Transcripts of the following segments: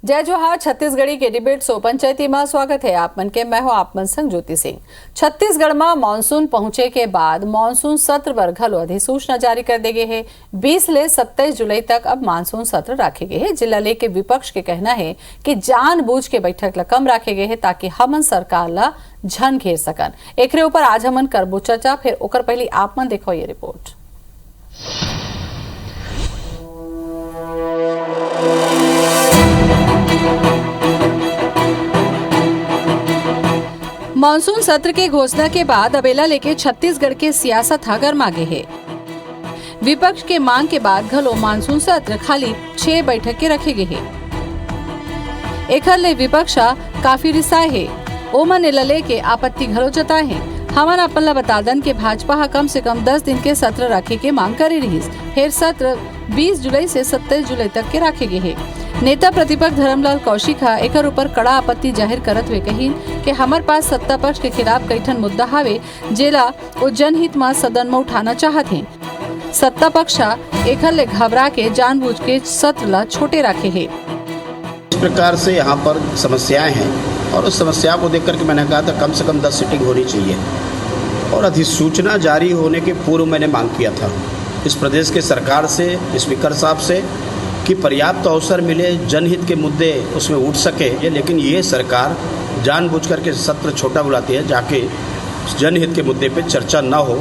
जय जोहार। छत्तीसगढ़ी के डिबेट शो पंचायती में स्वागत है आप मन के। मैं हूं आप मन संग ज्योति सिंह। छत्तीसगढ़ में मानसून पहुंचे के बाद मानसून सत्र पर घलो अधिसूचना जारी कर दे गए है। 20 ले 27 जुलाई तक अब मानसून सत्र रखे गए हैं। जिला लेके विपक्ष के कहना है कि जानबूझ के बैठक ला कम रखे गए हैं ताकि हमन सरकार ला झन घेर सकन। एकरे ऊपर आज हमन करबो चर्चा। फिर ओकर पहले आप मन देखो ये रिपोर्ट। मानसून सत्र के घोषणा के बाद अबेला लेके छत्तीसगढ़ के सियासत हा गरमागे है। विपक्ष के मांग के बाद घलो मानसून सत्र खाली 6 बैठक के रखे गए हैं। एकर ले विपक्ष काफी रिसाए है। ओमन एला लेके आपत्ति घलो जताए हैं। हमन अपन ला बता दन के भाजपा हा कम से कम 10 दिन के सत्र रखे के मांग करे रहीस। फिर सत्र 20 जुलाई से 27 जुलाई तक के रखे गए हैं। नेता प्रतिपक्ष धर्मलाल कौशिक हा एकर ऊपर कड़ा आपत्ति जाहिर करत हुए कही कि हमार पास सत्ता पक्ष के खिलाफ कई ठन मुद्दा हावे जेला वो जनहित में सदन में उठाना चाहत हैं। सत्ता पक्ष एकर ले घबरा के जानबूझ के सत्र ला छोटे रखे है। इस प्रकार से यहाँ पर समस्याएं हैं और उस समस्या को देख करके मैंने कहा था कम से कम 10 सीटिंग होनी चाहिए और अधिसूचना जारी होने के पूर्व मैंने मांग किया था इस प्रदेश के सरकार से, स्पीकर साहब से कि पर्याप्त अवसर मिले, जनहित के मुद्दे उसमें उठ सके। लेकिन ये सरकार जानबूझ करके सत्र छोटा बुलाती है जाके जनहित के मुद्दे पे चर्चा न हो।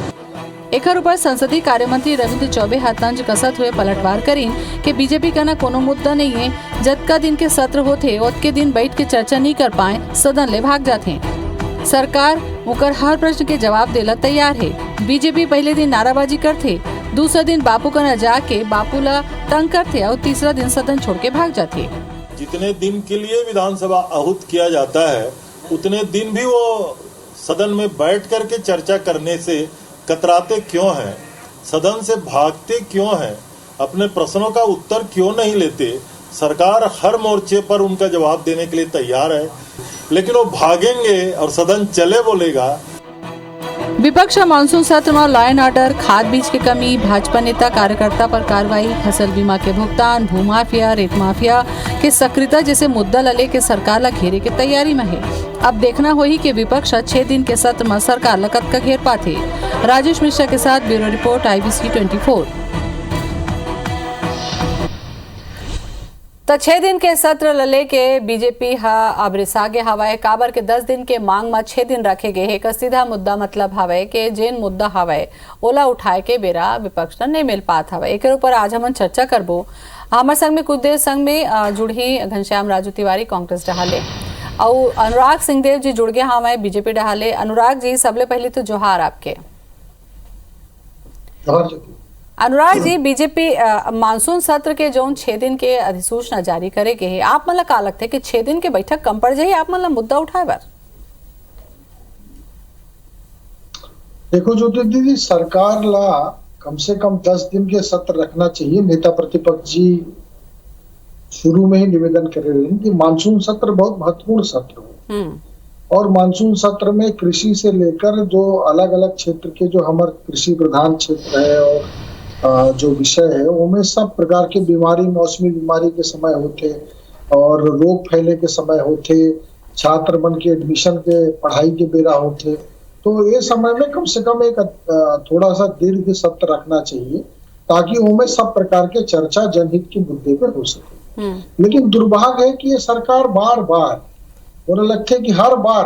एकर ऊपर संसदीय कार्य मंत्री रविंद्र चौबे हाथंज कसत हुए पलटवार करीन कि बीजेपी का न कोनो मुद्दा नहीं है। जतका दिन के सत्र होते ओतके दिन बैठ के चर्चा नहीं कर पाए सदन ले भाग जाते हैं। सरकार उकर हर प्रश्न के जवाब देला तैयार है। बीजेपी पहले दिन नाराबाजी करते, दूसरा दिन बापू का न जाके बापू ला तंग करते और तीसरा दिन सदन छोड़ के भाग जाते। जितने दिन के लिए विधानसभा आहूत किया जाता है उतने दिन भी वो सदन में बैठ करके चर्चा करने से कतराते क्यों हैं? सदन से भागते क्यों हैं? अपने प्रश्नों का उत्तर क्यों नहीं लेते? सरकार हर मोर्चे पर उनका जवाब देने के लिए तैयार है, लेकिन वो भागेंगे और सदन चले बोलेगा। विपक्ष मानसून सत्र में लॉ एंड ऑर्डर, खाद बीज की कमी, भाजपा नेता कार्यकर्ता पर कार्रवाई, फसल बीमा के भुगतान, भूमाफिया, रेत माफिया के सक्रियता जैसे मुद्दा लले के सरकार ला घेरे के तैयारी में है। अब देखना होई कि विपक्ष 6 दिन के सत्र में सरकार ला कब घेर पाते। राजेश मिश्रा के साथ ब्यूरो रिपोर्ट IBC 24। तो 6 दिन के सत्र लले के बीजेपी हा अब रिसागे हवाए। काबर के 10 दिन के मांग में 6 दिन रखे गए है। सीधा मुद्दा मतलब हवे के जेन मुद्दा हवे ओला उठाए के बेरा विपक्ष नहीं मिल पात हवे। एक ऊपर आज हम चर्चा करबो। हमारे संग में कुछ देर संग में जुड़ी घनश्याम राजू तिवारी कांग्रेस डहाले और अनुराग सिंहदेव जी जुड़ गए हमारे बीजेपी डहाले। अनुराग जी सबले पहले तो जोहार आपके। अनुराग जी, बीजेपी मानसून सत्र के जो 6 दिन के अधिसूचना जारी करे के है, आप मतलब का लगता है कि 6 दिन के बैठक कम पड़ जाए? आप मतलब मुद्दा उठाए बार देखो जो दीदी, सरकार ला कम से कम 10 दिन के सत्र रखना चाहिए। नेता प्रतिपक्ष जी शुरू में ही निवेदन कर रहे हैं कि मानसून सत्र बहुत महत्वपूर्ण सत्र हो और मानसून सत्र में कृषि से लेकर जो अलग अलग क्षेत्र के जो हमारे कृषि प्रधान क्षेत्र है और जो विषय है उनमें सब प्रकार के बीमारी, मौसमी बीमारी के समय होते और रोग फैले के समय होते, छात्र मन के एडमिशन के पढ़ाई के बेरा होते। तो ये समय में कम से कम एक थोड़ा सा दीर्घ सत्र रखना चाहिए ताकि उनमें सब प्रकार के चर्चा जनहित के मुद्दे पे हो सके। लेकिन दुर्भाग्य है कि ये सरकार बार बार और लगता है कि हर बार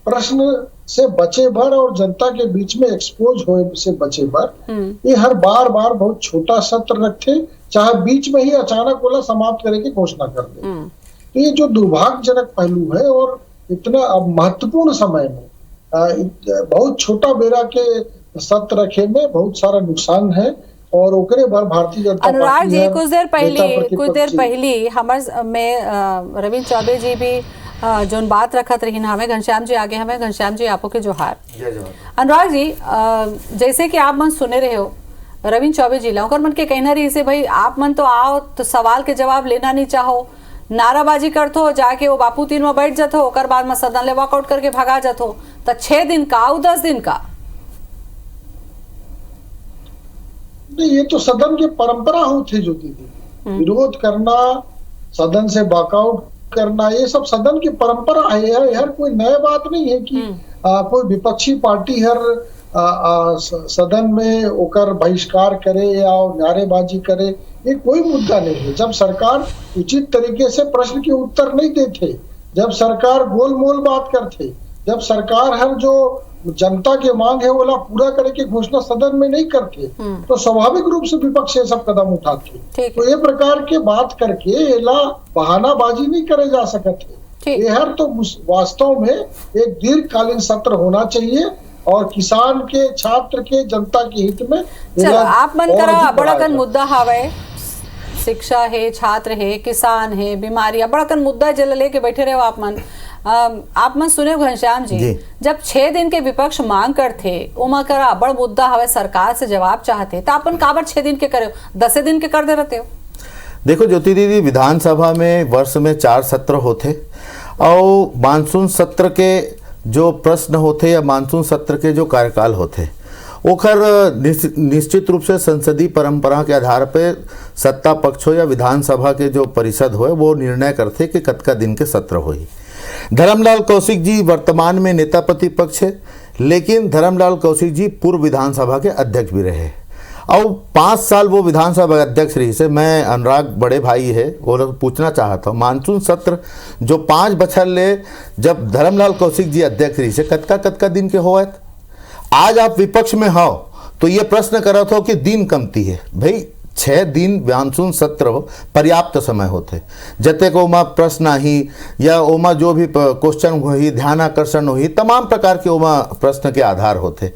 प्रश्न से बचे भर और जनता के बीच में एक्सपोज होए से बचे भर ये हर बार बहुत छोटा सत्र रखते, चाहे बीच में ही अचानक वाला समाप्त करे की घोषणा कर दे। तो ये जो दुर्भाग्यजनक पहलू है और इतना अब महत्वपूर्ण समय में बहुत छोटा बेरा के सत्र रखे में बहुत सारा नुकसान है और ओकरे बार भारतीय जनता पार्टी। अनुराग जी, कुछ देर पहली हमारे में रविंद्र चौबे जी भी जोन बात रखत रही हमें। घनश्याम जी आगे हमें। घनश्याम जी आपको के जोहार। अनुराग जी, जैसे कि आप मन सुने रहे हो रविंद्र चौबे जी ला मन के कहना रही से भाई आप मन तो आओ तो सवाल के जवाब लेना नहीं चाहो, नाराबाजी करते हो, जाके वो बापू तीन में बैठ जाते हो, ओकर बाद में सदन ले वॉकआउट करके भगा जाते हो। तो 6 दिन का 10 दिन का नहीं, ये तो सदन की परंपरा होती जो दीदी, विरोध करना सदन से वॉकआउट करना, ये सब सदन की परंपरा है। हर कोई नया बात नहीं है कि कोई विपक्षी पार्टी हर सदन में ओकर बहिष्कार करे या नारेबाजी करे, ये कोई मुद्दा नहीं है। जब सरकार उचित तरीके से प्रश्न के उत्तर नहीं देते, जब सरकार गोलमोल बात करते, जब सरकार हर जो जनता के मांग है वो पूरा करे की घोषणा सदन में नहीं करते, तो स्वाभाविक रूप से विपक्ष ये सब कदम उठाते। तो ये प्रकार के बात करके एला बहानाबाजी नहीं करे जा सकते। ये हर तो वास्तव में एक दीर्घकालीन सत्र होना चाहिए और किसान के, छात्र के, जनता के हित में। चलो आप मन करा बड़कन मुद्दा हावे, शिक्षा है, छात्र है, किसान है, बीमारियां, बड़कन मुद्दा जल लेके बैठे रहे हो आप मन सुने घनश्याम जी, जब 6 दिन के विपक्ष मांग करते उमा करा बड़ मुद्दा हवे, सरकार से जवाब चाहते, तो अपन काबर 6 दिन के करे, 10 दिन के कर दे रहते हो। देखो ज्योति दीदी, विधानसभा में वर्ष में 4 सत्र होते और मानसून सत्र के जो प्रश्न होते या मानसून सत्र के जो कार्यकाल होते ओखर निश्चित रूप से संसदीय परंपरा के आधार पे सत्ता पक्ष हो या विधानसभा के जो परिषद हो वो निर्णय करते कि कतका दिन के सत्र होई। धर्मलाल कौशिक जी वर्तमान में नेता प्रतिपक्ष है, लेकिन धर्मलाल कौशिक जी पूर्व विधानसभा के अध्यक्ष भी रहे और 5 साल वो विधानसभा अध्यक्ष रही से। मैं अनुराग बड़े भाई है वो लोग पूछना चाहता हूँ, मानसून सत्र जो 5 बछर ले जब धर्मलाल कौशिक जी अध्यक्ष रही से कतका दिन के हो, आज आप विपक्ष में हो तो ये प्रश्न करत हो कि दिन कमती है। भाई 6 दिन मानसून सत्र हो पर्याप्त समय होते, जते को ओमा प्रश्न ही या ओमा जो भी क्वेश्चन हुई, ध्यान आकर्षण हुई, तमाम प्रकार के ओमा प्रश्न के आधार होते।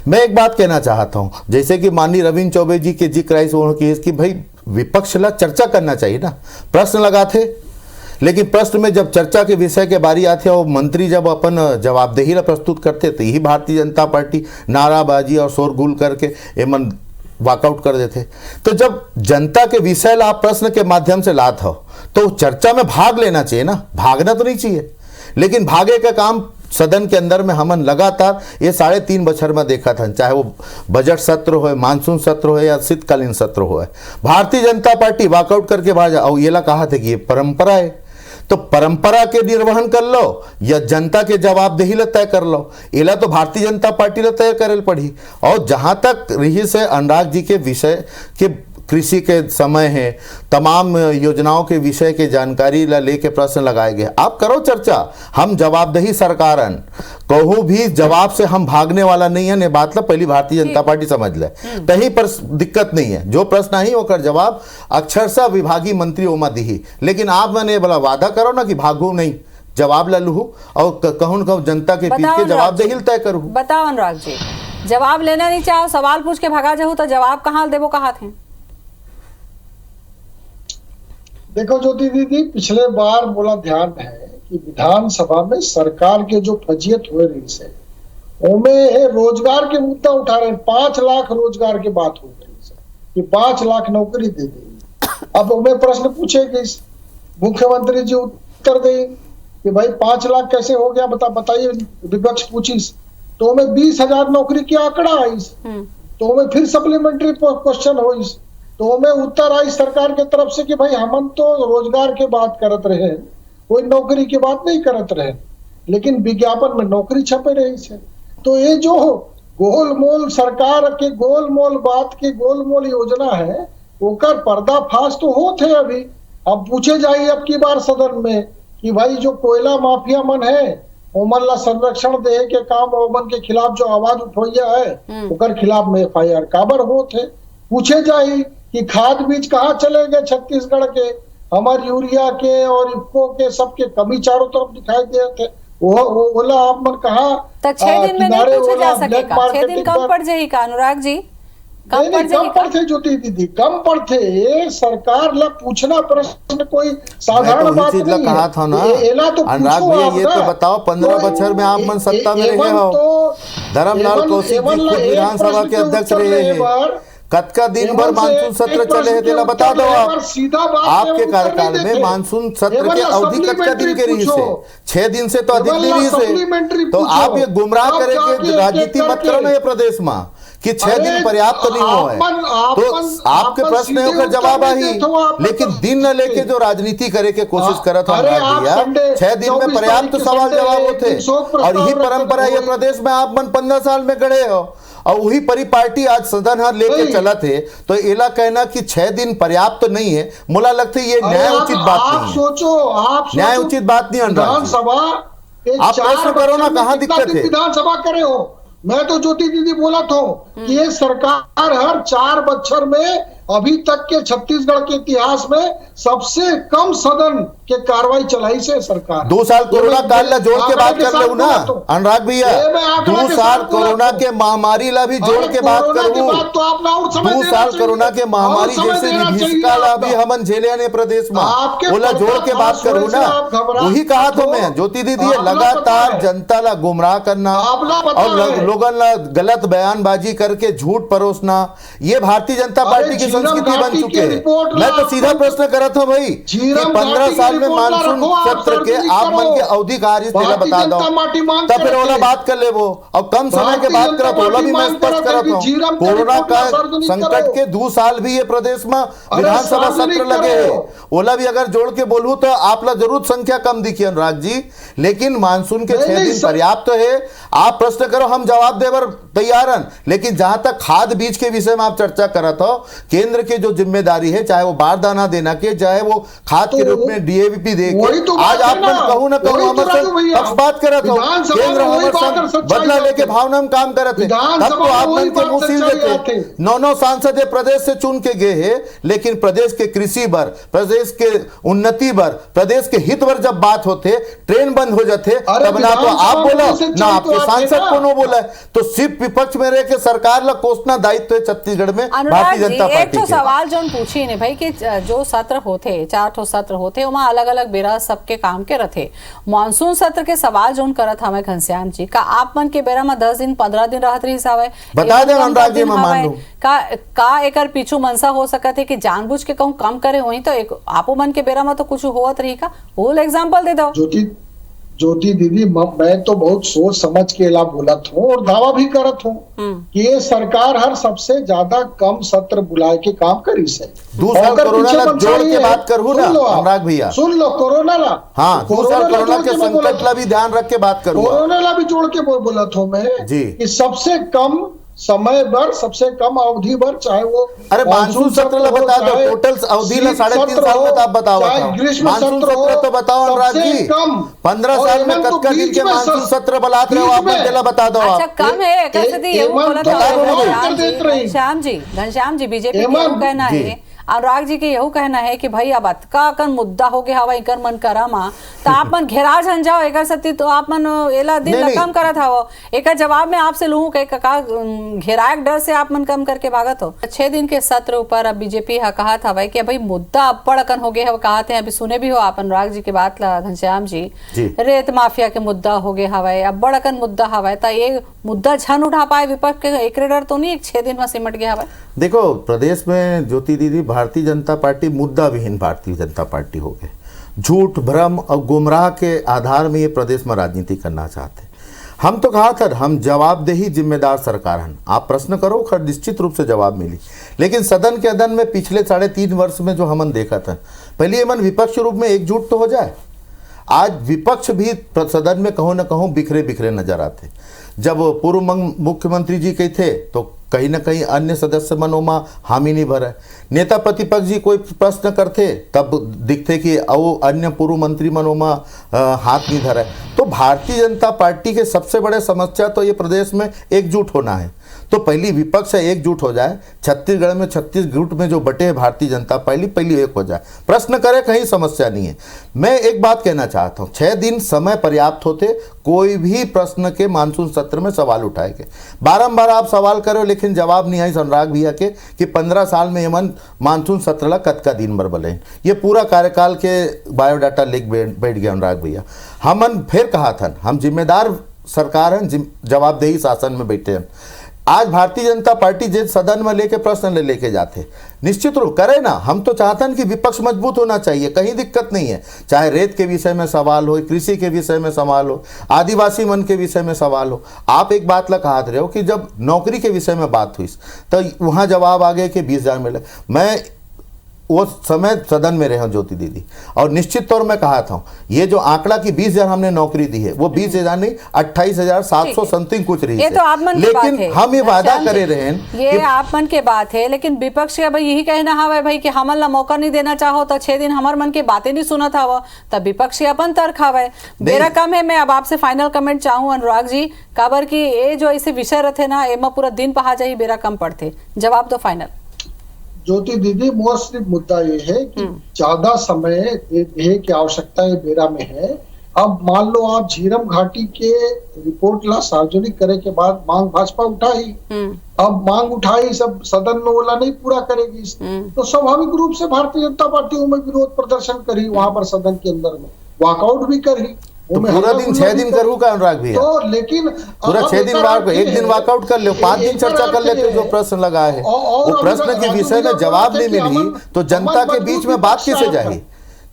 मैं एक बात कहना चाहता हूँ, जैसे कि माननीय रविंद्र चौबे जी के जिक्र आई कि भाई विपक्ष ला चर्चा करना चाहिए ना, प्रश्न लगाते, लेकिन प्रश्न में जब चर्चा के विषय के बारी आते और मंत्री जब अपन जवाबदेही ला प्रस्तुत करते तो यही भारतीय जनता पार्टी नाराबाजी और शोरगुल करके एमन वॉकआउट कर देते। तो जब जनता के विषय ला आप प्रश्न के माध्यम से लात हो तो चर्चा में भाग लेना चाहिए ना, भागना तो नहीं चाहिए। लेकिन भागे का काम सदन के अंदर में हमन लगातार ये 3.5 बछर में देखा था, चाहे वो बजट सत्र हो, मानसून सत्र हो या शीतकालीन सत्र हो, भारतीय जनता पार्टी वॉकआउट करके भाजा। और ये ला कहा था कि ये परंपरा है, तो परंपरा के निर्वहन कर लो या जनता के जवाबदेही ला तय कर लो, इला तो भारतीय जनता पार्टी ला तय करे पड़ी। और जहां तक रही से अनुराग जी के विषय के कृषि के समय है, तमाम योजनाओं के विषय के जानकारी ला लेके प्रश्न लगाए गए, आप करो चर्चा, हम जवाबदेही सरकारन कहूँ भी जवाब से हम भागने वाला नहीं है। ने बात ला पहली भारतीय जनता पार्टी समझ ले, कहीं पर दिक्कत नहीं है, जो प्रश्न ही होकर जवाब अक्षरशः विभागीय मंत्री ओमा दी। लेकिन आप मैंने बोला वादा करो ना कि भागू नहीं, जवाब ला लू और कहूँ कहूँ जनता के पीछे के जवाबदेही तय करूँ। बताओ अनुराग जी, जवाब लेना नहीं चाहो, सवाल पूछ के भागा जाओ तो जवाब कहाँ देवो, कहा थे? देखो ज्योति दीदी, पिछले बार बोला ध्यान है कि विधानसभा में सरकार के जो फजीयत हो रही है उनमें रोजगार के मुद्दा उठा रहे हैं। 5 लाख रोजगार की बात हो रही है कि 5 लाख नौकरी दे देंगे। अब उनमें प्रश्न पूछे गए, मुख्यमंत्री जी उत्तर दें कि भाई 5 लाख कैसे हो गया, बताइए। विपक्ष पूछी तो उनमें 20,000 नौकरी की आंकड़ा आई, तो उनमें फिर सप्लीमेंट्री क्वेश्चन हो, तो मैं उत्तर आई सरकार के तरफ से कि भाई हम तो रोजगार के बात करत रहे, कोई नौकरी की बात नहीं करत रहे, लेकिन विज्ञापन में नौकरी छपे रही है। तो ये जो गोलमोल सरकार के गोलमोल बात के गोलमोल योजना है ओकर पर्दाफाश तो होते अभी। अब पूछे जाइए अब की बार सदन में कि भाई जो कोयला माफिया मन है ओमन ला संरक्षण दे के काम, ओमन के खिलाफ जो आवाज उठोइया है ओकर खिलाफ में FIR काबर होते। पूछे जाई कि खाद बीज कहाँ चले गए छत्तीसगढ़ के, हमारे यूरिया के और इफ्को के सबके कमी चारों तरफ दिखाई दे थे, वो बोला आप मन कहा तो 6 दिन में नहीं पूछा जा सकेगा, 6 दिन कम पड़ जाएगा अनुराग जी, कम पड़ते ज्योति दीदी, कम पड़ते। ये सरकार ला पूछना प्रश्न कोई साधारण बात नहीं कहा था ना अनुराग भैया, ये तो बताओ 15 बछर में आप मन सत्ता में रहे हो, धर्मलाल कौशिक जी विधानसभा के अध्यक्ष रहे हैं, कतका दिन भर मानसून सत्र चले हैं तेला बता दो आप। आपके कार्यकाल में मानसून सत्र के अवधि कतका दिन के रही से? 6 दिन से तो अधिक नहीं रही से। तो आप ये गुमराह करे कि राजनीति मत करो ना ये प्रदेश में कि 6 दिन पर्याप्त नहीं हुआ है, तो आपके प्रश्न होकर जवाब आई, लेकिन दिन न लेके जो राजनीति करे के कोशिश करत हम भैया, 6 दिन में पर्याप्त सवाल जवाब होते, और यही परंपरा ये प्रदेश में आप मन 15 साल में गढ़े हो, और वही परिपाटी आज सदन हर लेके चला थे, तो एला कहना कि 6 दिन पर्याप्त नहीं है, मुला लगता है ये न्याय उचित बात नहीं है। सोचो न्याय उचित बात नहीं। विधानसभा आप प्रश्न करो ना, कहाँ दिक्कत है? विधानसभा करे हो, मैं तो ज्योति दीदी बोला था कि ये सरकार हर 4 बछर में अभी तक के छत्तीसगढ़ के इतिहास में सबसे कम सदन के कार्रवाई चलाई से सरकार 2 साल कोरोना काल ला जोड़ के बात कर लो ना अनुराग भैया, 2 साल कोरोना के महामारी ला भी जोड़ के बात करूं, 2 साल कोरोना के महामारी जैसे विभीषिका ला भी हमन झेले ने प्रदेश में, ओला जोड़ के बात करूं ना। वही कहा तो मैं ज्योति दीदी, लगातार जनता ला गुमराह करना और लोगन ला गलत बयानबाजी करके झूठ परोसना, ये भारतीय जनता पार्टी की संस्कृति बन चुके हैं। मैं तो सीधा प्रश्न कर था भाई कि 15 साल में मानसून सत्र के आप मन के अवधि कार्य बता दो, तब फिर ओला बात कर ले वो, और कम समय के बात करा तो ओला भी मैं स्पष्ट करता हूँ, कोरोना का संकट के 2 साल भी ये प्रदेश में विधानसभा सत्र लगे है, ओला भी अगर जोड़ के बोलूं तो आप ला जरूर संख्या कम दिखी अनुराग जी, लेकिन मानसून के 6 दिन पर्याप्त है। आप प्रश्न करो, हम जवाब देवर तैयार हैं, लेकिन जहां तक खाद बीज के विषय में आप चर्चा करत हो, केंद्र की जो जिम्मेदारी है, चाहे वो बारदाना देना के, चाहे वो खाद के रूप में डीएपी दे के, आज आप मन कहूं ना कहूं हमर पक्ष बात करत हो, केंद्र हमर संग बदला लेके भावना में काम करत है, तब तो आप मन के मुंह सील देते। 9 सांसद प्रदेश से चुन के गए हैं, लेकिन प्रदेश के कृषि पर, प्रदेश के उन्नति पर, प्रदेश के हित पर जब बात होते, ट्रेन बंद हो जाते, तब ना तो आप बोला ना आपके सांसद को बोला, तो सिर्फ विपक्ष में रह के सरकार ला कोसना दायित्व है छत्तीसगढ़ में भारतीय जनता पार्टी के। सवाल जो पूछी ने भाई कि जो सत्र होते 4 सत्र होते वहाँ अलग अलग बेरा सबके काम के रथे, मानसून सत्र के सवाल जो करत हमें घनश्याम जी का आप मन के बेरा में 10 दिन 15 दिन राहत रही सावे, बता दे अनुराग जी, मैं मान लूं का एकर पीछू मनसा हो सकत है कि जानबूझ के कहूं कम करे होई, तो एक आपो मन के बेरा में तो कुछ होत रही का, वो एग्जांपल दे दो। ज्योति दीदी, मैं तो बहुत सोच समझ के ला बोलत हूँ और दावा भी करत हूँ कि ये सरकार हर सबसे ज्यादा कम सत्र बुलाए के काम करी से। 2 साल कोरोना ला जोड़ के बात करूँ ना अनुराग भैया, सुन लो कोरोना ला, हाँ 2 साल कोरोना के संकट ला भी ध्यान रख के बात करूँ, कोरोना ला भी जोड़ के बोलत हूँ मैं जी, कि सबसे कम समय भर, सबसे कम अवधि भर, चाहे वो अरे मानसून सत्र ला बता दो, टोटल अवधि ला 3.5 साल में आप बताओ, मानसून सत्र तो बताओ अनुराग जी, 15 साल में कतका दिन के मानसून सत्र बुलात रहे हो आप मुझे बता दो। अच्छा कम है घनश्याम जी बीजेपी का कहना है, अनुराग जी के यही कहना है कि भाई अब अतका कन मुद्दा हो गया हवा इकर मन करा मा, तो आप मन घेरा झन जाओ एकर सती, तो आप मन एला दिन कम करत हो, एक जवाब में आपसे लूं कि का घेराए डर से आप मन कम करके भागत हो। 6 दिन के सत्र ऊपर अब बीजेपी हा कहा था भाई कि भाई मुद्दा बड़ अकन हो गया है, कहते हैं अभी सुने भी हो आप अनुराग जी की बात ला घनश्याम जी, रेत माफिया के मुद्दा हो गया हवाए, अब बड़ अकन मुद्दा हवाए, तो ये मुद्दा झन उठा पाए विपक्ष के, एक डर तो नहीं 6 दिन में सिमट गया हवाए। देखो प्रदेश में ज्योति दीदी भारतीय जनता पार्टी मुद्दा विहीन भारतीय जनता पार्टी हो गए, झूठ भ्रम और गुमराह के आधार में ये प्रदेश में राजनीति करना चाहते। हम तो कहा था हम जवाबदेही जिम्मेदार सरकार हैं, आप प्रश्न करो खैर निश्चित रूप से जवाब मिली, लेकिन सदन के अदन में पिछले 3.5 वर्ष में जो हमन देखा था, पहले मन विपक्ष रूप में एकजुट तो हो जाए, आज विपक्ष भी सदन में कहूँ न कहूँ बिखरे बिखरे नजर आते। जब पूर्व मुख्यमंत्री जी कही थे तो कहीं ना कहीं अन्य सदस्य मनों में हामी नहीं भरा, नेता प्रतिपक्ष जी कोई प्रश्न करते तब दिखते कि वो अन्य पूर्व मंत्री मनों में हाथ नहीं धरा। तो भारतीय जनता पार्टी के सबसे बड़े समस्या तो ये प्रदेश में एकजुट होना है, तो पहली विपक्ष एकजुट हो जाए, छत्तीसगढ़ में 36 गुट में जो बटे है भारतीय जनता पहली एक हो जाए, प्रश्न करे कहीं समस्या नहीं है। मैं एक बात कहना चाहता हूँ, 6 दिन समय पर्याप्त होते, कोई भी प्रश्न के मानसून सत्र में सवाल उठाएंगे, बारंबार आप सवाल करो लेकिन जवाब नहीं आई अनुराग भैया के कि 15 साल में यमन मानसून सत्र ला कतका दिन भर बले, ये पूरा कार्यकाल के बायोडाटा लिख बैठ गया अनुराग भैया। हमन फिर कहा था हम जिम्मेदार सरकार हैं, जवाबदेही शासन में बैठे हैं, आज भारतीय जनता पार्टी जिस सदन में लेके प्रश्न लेके जाते, निश्चित रूप करे ना, हम तो चाहते हैं कि विपक्ष मजबूत होना चाहिए, कहीं दिक्कत नहीं है। चाहे रेत के विषय में सवाल हो, कृषि के विषय में सवाल हो, आदिवासी मन के विषय में सवाल हो। आप एक बात ला कहा रहे हो कि जब नौकरी के विषय में बात हुई तो वहाँ जवाब आ गया कि 20,000 मिले। मैं वो समय सदन में रहे हूं ज्योति दीदी, और निश्चित तौर में कहा था ये जो आंकड़ा की 20,000 हमने नौकरी दी है वो 20,000 नहीं 28,700 समथिंग कुछ रही ये है। तो आप मन की लेकिन बात है। हम ये वादा करे रहे हैं ये कि आप मन के बात है, लेकिन विपक्ष का भाई यही कहना है भाई कि हमन ला मौका नहीं देना चाहो तो 6 दिन हमार मन की बातें नहीं सुना था वो, तब विपक्ष के अपन तर्क हवे। मेरा कम है, मैं अब आपसे फाइनल कमेंट चाहूँ अनुराग जी, काबर की ये जो ऐसे विषय रहते ना एमा पूरा दिन पहा जाए, बेरा कम पड़ते। जवाब दो फाइनल। ज्योति दीदी, मोर सिर्फ मुद्दा ये है कि ज्यादा समय देने की आवश्यकता है बेरा में है। अब मान लो आप झीरम घाटी के रिपोर्ट ला सार्वजनिक करे के बाद मांग भाजपा उठाई, अब मांग उठाई, सब सदन में बोला नहीं पूरा करेगी, तो स्वाभाविक रूप से भारतीय जनता पार्टी में विरोध प्रदर्शन करी, वहां पर सदन के अंदर में वॉकआउट भी करी। तो पूरा दिन 6 दिन करूँ का अनुराग भैया? तो लेकिन पूरा 6 दिन एक दिन वॉकआउट कर लो, 5 दिन चर्चा कर लेते जो प्रश्न लगा है, वो प्रश्न के विषय में जवाब नहीं मिली तो जनता के बीच में बात कैसे जाएगी?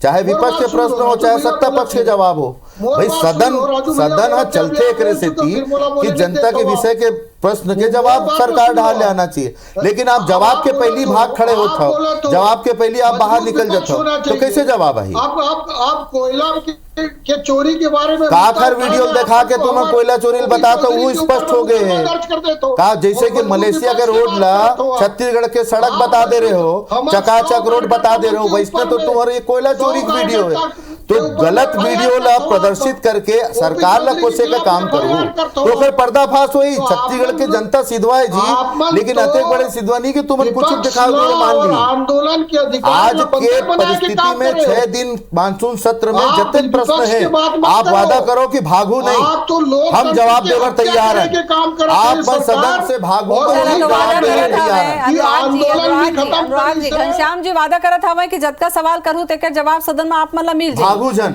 चाहे विपक्ष के प्रश्न हो चाहे सत्ता पक्ष के जवाब हो, भाई सदन चलते एक स्थिति कि जनता के विषय के प्रश्न के जवाब सरकार ढाल ले आना चाहिए। लेकिन आप जवाब के पहली भाग खड़े होते हो, जवाब के पहले आप बाहर निकल जाते हो, तो कैसे जवाब आई? आप कोयला के चोरी के बारे में काखर वीडियो दिखा के तुम्हें कोयला चोरी बताता वो स्पष्ट हो गए हैं। कहा जैसे कि मलेशिया के रोड ला छत्तीसगढ़ के सड़क बता दे रहे हो, चकाचक रोड बता दे रहे हो, वैसे तो तुम्हारे कोयला चोरी की वीडियो है। तो गलत वीडियो ला प्रदर्शित करके सरकार ला कोसे का काम करूं तो फिर पर्दाफाश हुई। छत्तीसगढ़ के जनता सिधवाए जी, लेकिन अति बड़े सिधवा नहीं कि तुम कुछ दिखाओ मान ली। आंदोलन के अधिकार आज के परिस्थिति में 6 दिन मानसून सत्र में जितने प्रश्न है आप वादा करो कि भागू नहीं, हम जवाब देकर तैयार हैं। आप सदन से भागू घनश्याम जी वादा करत हवे कि जतका सवाल करूं तेकर जवाब सदन में आप मतलब मिल जाए। भागूजन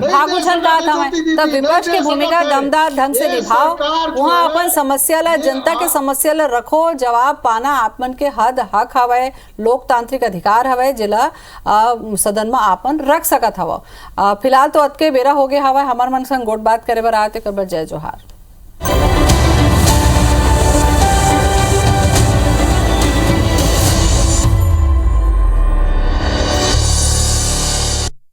कहा था तब विपक्ष की भूमिका दमदार ढंग से निभाओ, वहाँ अपन समस्या ला जनता के समस्या ला रखो, जवाब पाना आपमन के हक हवे, लोकतांत्रिक अधिकार हवे जिला सदन में आपन रख सकत हवा। फिलहाल तो अतके बेरा हो गया हवा, हमार मन संग गोट बात करे बर आते कर जय जोहार।